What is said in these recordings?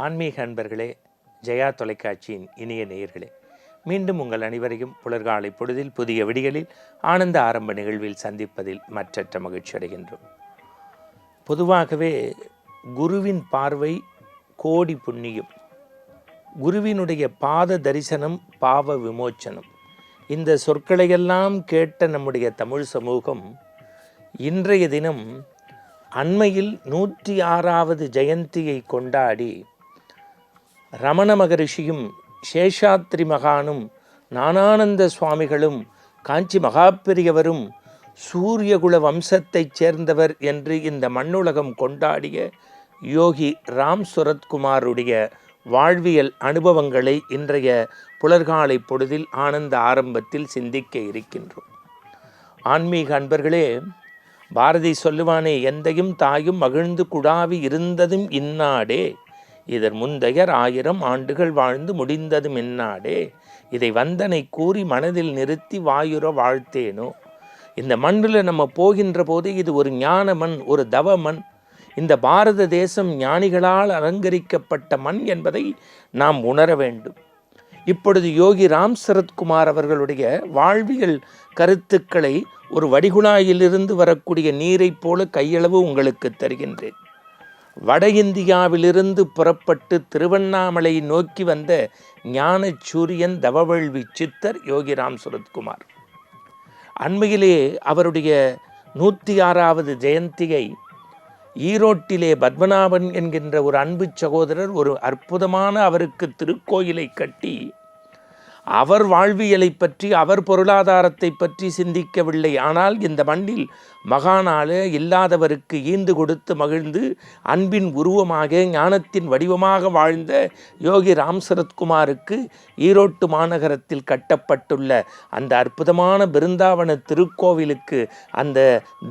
ஆன்மீக அன்பர்களே, ஜெயா தொலைக்காட்சியின் இனிய நேயர்களே, மீண்டும் உங்கள் அனைவரையும் புலர்காலை பொழுதில் புதிய விடிகளில் ஆனந்த ஆரம்ப நிகழ்வில் சந்திப்பதில் மற்றற்ற மகிழ்ச்சி அடைகின்றோம். பொதுவாகவே குருவின் பார்வை கோடி புண்ணியம், குருவினுடைய பாத தரிசனம் பாவ விமோச்சனம். இந்த சொற்களையெல்லாம் கேட்ட நம்முடைய தமிழ் சமூகம் இன்றைய தினம் அண்மையில் 106வது ஜெயந்தியை கொண்டாடி ரமண மகரிஷியும் சேஷாத்ரி மகானும் ஞானானந்த சுவாமிகளும் காஞ்சி மகாபெரியவரும் சூரியகுல வம்சத்தைச் சேர்ந்தவர் என்று இந்த மண்ணுலகம் கொண்டாடிய யோகி ராம் சுரத்குமாருடைய வாழ்வியல் அனுபவங்களை இன்றைய புலர்காலை பொழுதில் ஆனந்த ஆரம்பத்தில் சிந்திக்க இருக்கின்றோம். ஆன்மீக அன்பர்களே, பாரதி சொல்லுவானே, எந்தையும் தாயும் மகிழ்ந்து குடாவி இருந்ததும் இந்நாடே, இதர் முந்தையர் 1000 ஆண்டுகள் வாழ்ந்து முடிந்ததும் இந்நாடே, இதை வந்தனை கூறி மனதில் நிறுத்தி வாயுற வாழ்த்தேனோ. இந்த மண்ணில் நம்ம போகின்ற போது இது ஒரு ஞான மண், ஒரு தவ மண். இந்த பாரத தேசம் ஞானிகளால் அலங்கரிக்கப்பட்ட மண் என்பதை நாம் உணர வேண்டும். இப்பொழுது யோகி ராம் சரத்குமார் அவர்களுடைய வாழ்வியல் கருத்துக்களை ஒரு வடிகுழாயிலிருந்து வரக்கூடிய நீரைப் போல கையளவு உங்களுக்கு தருகின்றேன். வட இந்தியாவிலிருந்து புறப்பட்டு திருவண்ணாமலை நோக்கி வந்த ஞான சூரியன் தவவேள்வி சித்தர் யோகி ராம் சரத்குமார். அண்மையிலே அவருடைய 106வது ஜெயந்தியை ஈரோட்டிலே பத்மநாபன் என்கின்ற ஒரு அன்பு சகோதரர் ஒரு அற்புதமான அவருக்கு திருக்கோயிலை கட்டி அவர் வாழ்வியலை பற்றி, அவர் பொருளாதாரத்தை பற்றி சிந்திக்கவில்லை. ஆனால் இந்த மண்ணில் மகானால இல்லாதவருக்கு ஈந்து கொடுத்து மகிழ்ந்து அன்பின் உருவமாக ஞானத்தின் வடிவமாக வாழ்ந்த யோகி ராம் சரத்குமாருக்கு ஈரோட்டு மாநகரத்தில் கட்டப்பட்டுள்ள அந்த அற்புதமான பிருந்தாவன திருக்கோவிலுக்கு, அந்த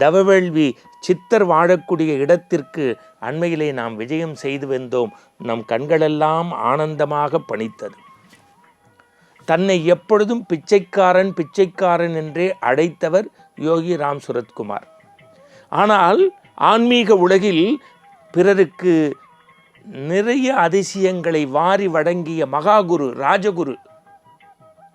தவவேள்வி சித்தர் வாழக்கூடிய இடத்திற்கு அண்மையிலே நாம் விஜயம் செய்து வந்தோம். நம் கண்களெல்லாம் ஆனந்தமாக பணித்தது. தன்னை எப்பொழுதும் பிச்சைக்காரன் பிச்சைக்காரன் என்றே அழைத்தவர் யோகி ராம் சரத்குமார். ஆனால் ஆன்மீக உலகில் பிறருக்கு நிறைய அதிசயங்களை வாரி வழங்கிய மகாகுரு, ராஜகுரு.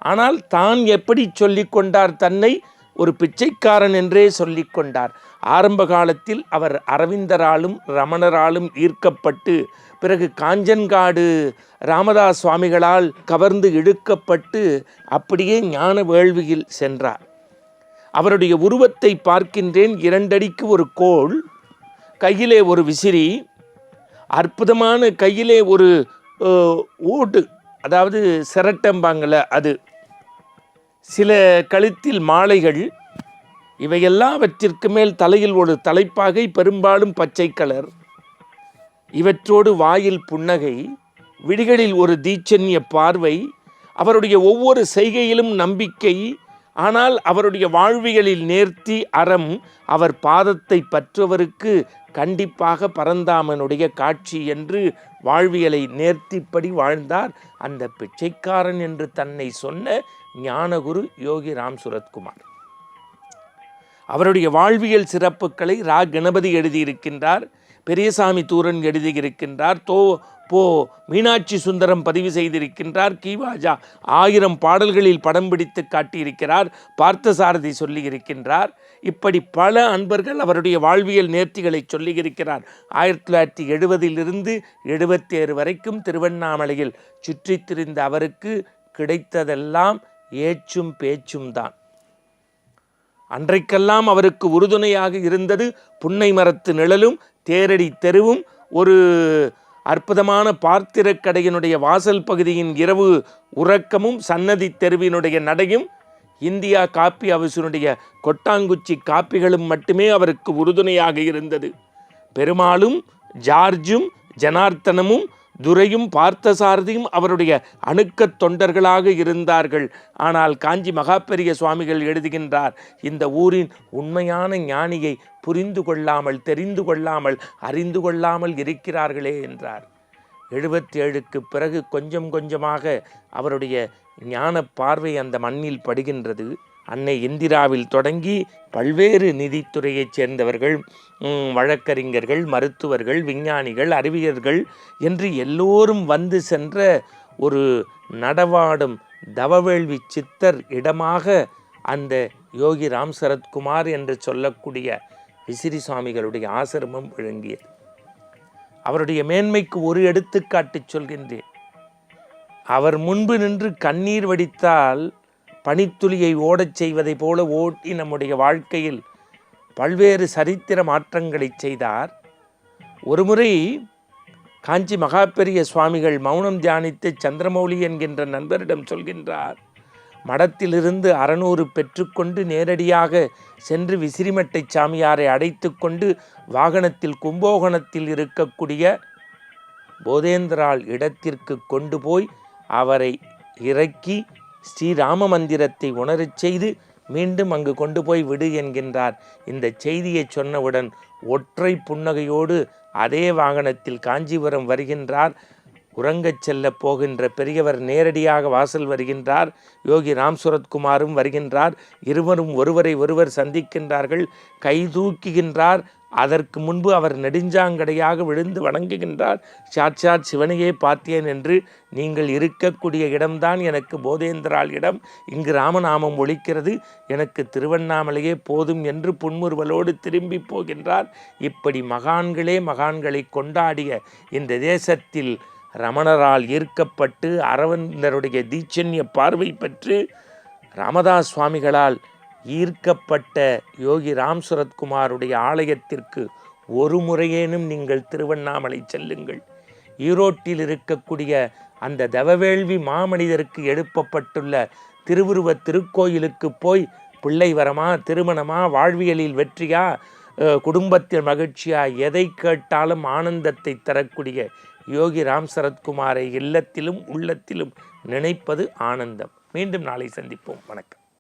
ஆனால் தான் எப்படி சொல்லிக்கொண்டார்? தன்னை ஒரு பிச்சைக்காரன் என்றே சொல்லிக்கொண்டார். ஆரம்ப காலத்தில் அவர் அரவிந்தராலும் ரமணராலும் ஈர்க்கப்பட்டு பிறகு காஞ்சன்காடு ராமதாஸ் சுவாமிகளால் கவர்ந்து இழுக்கப்பட்டு அப்படியே ஞான வேள்வியில் சென்றார். அவருடைய உருவத்தை பார்க்கின்றேன். 2 அடிக்கு ஒரு கோல், கையிலே ஒரு விசிறி, அற்புதமான கையிலே ஒரு ஓடு, அதாவது சிரட்டம்பாங்கல அது, சில கழுத்தில் மாலைகள், இவையெல்லாவற்றிற்கு மேல் தலையில் ஒரு தலைப்பாகை, பெரும்பாலும் பச்சை கலர். இவற்றோடு வாயில் புன்னகை, விழிகளில் ஒரு தீட்சண்ய பார்வை. அவருடைய ஒவ்வொரு செய்கையிலும் நம்பிக்கை. ஆனால் அவருடைய வாழ்வியலில் நேர்த்தி, அறம். அவர் பாதத்தை பற்றுவருக்கு கண்டிப்பாக பரந்தாமனுடைய காட்சி என்று வாழ்வியலை நேர்த்திப்படி வாழ்ந்தார் அந்த பிச்சைக்காரன் என்று தன்னை சொன்ன ஞானகுரு யோகி ராம் சரத்குமார். அவருடைய வாழ்வியல் சிறப்புகளை ரா கணபதி எழுதியிருக்கின்றார், பெரியசாமி தூரன் எழுதியிருக்கின்றார், மீனாட்சி சுந்தரம் பதிவு செய்திருக்கின்றார், கீவாஜா 1000 பாடல்களில் படம் பிடித்து காட்டியிருக்கிறார், பார்த்தசாரதி சொல்லியிருக்கின்றார். இப்படி பல அன்பர்கள் அவருடைய வாழ்வியல் நேர்த்திகளை சொல்லியிருக்கிறார். 1970 77 வரைக்கும் திருவண்ணாமலையில் சுற்றித் திரிந்த அவருக்கு கிடைத்ததெல்லாம் ஏச்சும் பேச்சும் தான். அன்றைக்கெல்லாம் அவருக்கு உறுதுணையாக இருந்தது புன்னை மரத்து நிழலும், தேரடி தெருவும், ஒரு அற்புதமான பார்த்திரக்கடையினுடைய வாசல் பகுதியின் இரவு உறக்கமும், சன்னதி தெருவினுடைய நடையும், இந்தியா காப்பி ஹவுஸினுடைய கொட்டாங்குச்சி காப்பிகளும் மட்டுமே அவருக்கு உறுதுணையாக இருந்தது. பெருமாளும் ஜார்ஜும் ஜனார்த்தனமும் துரையும் பார்த்தசாரதியும் அவருடைய அணுக்கத் தொண்டர்களாக இருந்தார்கள். ஆனால் காஞ்சி மகாபெரிய சுவாமிகள் எழுதுகின்றார், இந்த ஊரின் உண்மையான ஞானியை புரிந்து கொள்ளாமல், தெரிந்து கொள்ளாமல், அறிந்து கொள்ளாமல் இருக்கிறார்களே என்றார். 77க்கு பிறகு கொஞ்சம் கொஞ்சமாக அவருடைய ஞான பார்வை அந்த மண்ணில் படுகின்றது. அன்னை இந்திராவில் தொடங்கி பல்வேறு நிதித்துறையைச் சேர்ந்தவர்கள், வழக்கறிஞர்கள், மருத்துவர்கள், விஞ்ஞானிகள், அறிவியர்கள் என்று எல்லோரும் வந்து சென்ற ஒரு நடவாடும் தவவேள்வி சித்தர் இடமாக அந்த யோகி ராம் சரத்குமார் என்று சொல்லக்கூடிய விசிறி சுவாமிகளுடைய ஆசிரமம் விளங்கியது. அவருடைய மேன்மைக்கு ஒரு எடுத்துக்காட்டு சொல்கின்றேன். அவர் முன்பு நின்று கண்ணீர் வடித்தால் பனித்துளியை ஓடச் செய்வதை போல ஓட்டி நம்முடைய வாழ்க்கையில் பல்வேறு சரித்திர மாற்றங்களை செய்தார். ஒருமுறை காஞ்சி மகாபெரிய சுவாமிகள் மௌனம் தியானித்து சந்திரமௌலி என்கின்ற நண்பரிடம் சொல்கின்றார், மடத்திலிருந்து 600 பெற்றுக்கொண்டு நேரடியாக சென்று விசிறிமட்டை சாமியாரை அடைத்து கொண்டு வாகனத்தில் கும்போகணத்தில் இருக்கக்கூடிய போதேந்திராள் இடத்திற்கு கொண்டு போய் அவரை இறக்கி ஸ்ரீராம மந்திரத்தை உணரச் செய்து மீண்டும் அங்கு கொண்டு போய் விடு என்கின்றார். இந்த செய்தியை சொன்னவுடன் ஒற்றை புன்னகையோடு அதே வாகனத்தில் காஞ்சிபுரம் வருகின்றார். உறங்கச் செல்ல போகின்ற பெரியவர் நேரடியாக வாசல் வருகின்றார். யோகி ராம் சரத்குமாரும் வருகின்றார். இருவரும் ஒருவரை ஒருவர் சந்திக்கின்றார்கள். கை தூக்குகின்றார். அதற்கு முன்பு அவர் நெடுஞ்சாங்கடையாக விழுந்து வணங்குகின்றார். சாட்சாத் சிவனையே பார்த்தேன் என்று, நீங்கள் இருக்கக்கூடிய இடம்தான் எனக்கு போதேந்திராள் இடம், இங்கு ராமநாமம் ஒலிக்கிறது, எனக்கு திருவண்ணாமலையே போதும் என்று புன்முறுவலோடு திரும்பி போகின்றார். இப்படி மகான்களை கொண்டாடிய இந்த தேசத்தில் ரமணரால் ஈர்க்கப்பட்டு அரவிந்தருடைய தீட்சண்ய பார்வை பெற்று ராமதாஸ் சுவாமிகளால் ஈர்க்கப்பட்ட யோகி ராம் சரத்குமாருடைய ஆலயத்திற்கு ஒரு முறையேனும் நீங்கள் திருவண்ணாமலை செல்லுங்கள். ஈரோட்டில் இருக்கக்கூடிய அந்த தவவேள்வி மாமனிதருக்கு எழுப்பப்பட்டுள்ள திருவுருவ திருக்கோயிலுக்கு போய் பிள்ளை வரமா, திருமணமா, வாழ்வியலில் வெற்றியா, குடும்பத்தில் மகிழ்ச்சியா, எதை கேட்டாலும் ஆனந்தத்தை தரக்கூடிய யோகி ராம் சரத்குமாரை இல்லத்திலும் உள்ளத்திலும் நினைப்பது ஆனந்தம். மீண்டும் நாளை சந்திப்போம். வணக்கம்.